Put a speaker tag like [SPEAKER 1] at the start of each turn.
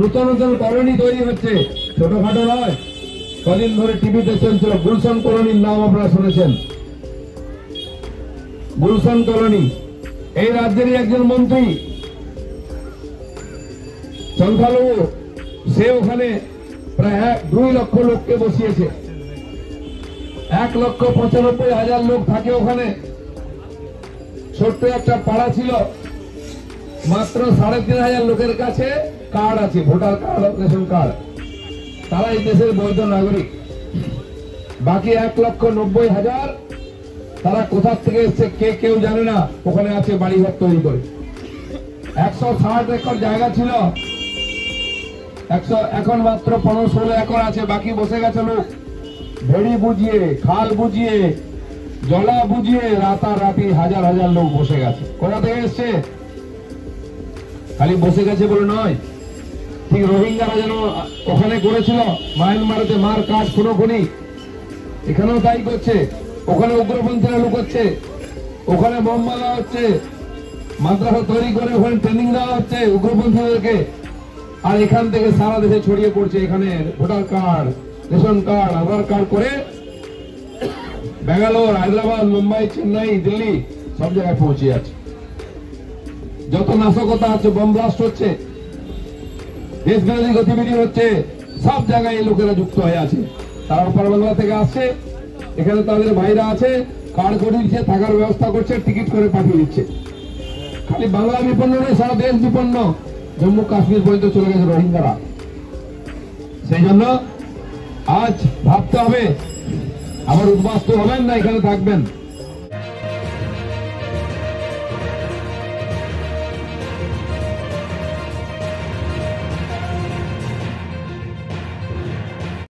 [SPEAKER 1] নতুন নতুন কলোনি তৈরি হচ্ছে, ছোটখাটো নয়। কদিন ধরে টিভিতে চলছিল গুলশান কলোনির নাম আপনারা শুনেছেন। গুলশান কলোনি এই রাজ্যেরই একজন মন্ত্রী সংখ্যালঘু, সে ওখানে প্রায় 2 লক্ষ লোককে বসিয়েছে। 1,95,000 লোক থাকে ওখানে। ছোট্ট একটা পাড়া ছিল, মাত্র 3,500 লোকের কাছে কার্ড আছে, ভোটার কার্ড, রেশন কার্ড। তারা এই দেশের বৈধ নাগরিক। বাকি 1,90,000 তারা কোথা থেকে এসছে কেউ জানে না। ওখানে আছে বাড়িঘর তৈরি করে। 160 একর জায়গা ছিল, এখন মাত্র 15-16 একর আছে। বাকি বসে গেছে লোক, ভেড়ি বুঝিয়ে, খাল বুঝিয়ে, জলা বুঝিয়ে রাতারাতি হাজার হাজার লোক বসে গেছে। কোথা থেকে এসছে? খালি বসে গেছে বলে নয়, ঠিক রোহিঙ্গারা যেন ওখানে করেছিল মায়ানমারেতে মার কাজ খুনোখুনি, এখানেও তাই করছে। ওখানে উগ্রপন্থীরা লুকোচ্ছে, ওখানে বোম মারা হচ্ছে, মাদ্রাসা তৈরি করে ওখানে ট্রেনিং দেওয়া হচ্ছে উগ্রপন্থীদেরকে। আর এখান থেকে সারা দেশে ছড়িয়ে পড়ছে। এখানে ভোটার কার্ড, রেশন কার্ড, আধার কার্ড করে ব্যাঙ্গালোর, হায়দ্রাবাদ, মুম্বাই, চেন্নাই, দিল্লি সব জায়গায় পৌঁছে যাচ্ছে। যত নাশকতা হচ্ছে, বোম ব্লাস্ট হচ্ছে, দেশ বিরোধী গতিবিধি হচ্ছে, সব জায়গায় এই লোকেরা যুক্ত হয়ে আছে। তারা ওপার বাংলা থেকে আসছে, এখানে তাদের ভাইরা আছে, কার্ড করে দিচ্ছে, থাকার ব্যবস্থা করছে, টিকিট করে পাঠিয়ে দিচ্ছে। খালি বাংলা বিপন্ন নয়, সারা দেশ বিপন্ন। জম্মু কাশ্মীর পর্যন্ত চলে গেছে রোহিঙ্গারা। সেই জন্য আজ ভাবতে হবে, আবার উদ্বাস্তু হবেন না এখানে থাকবেন।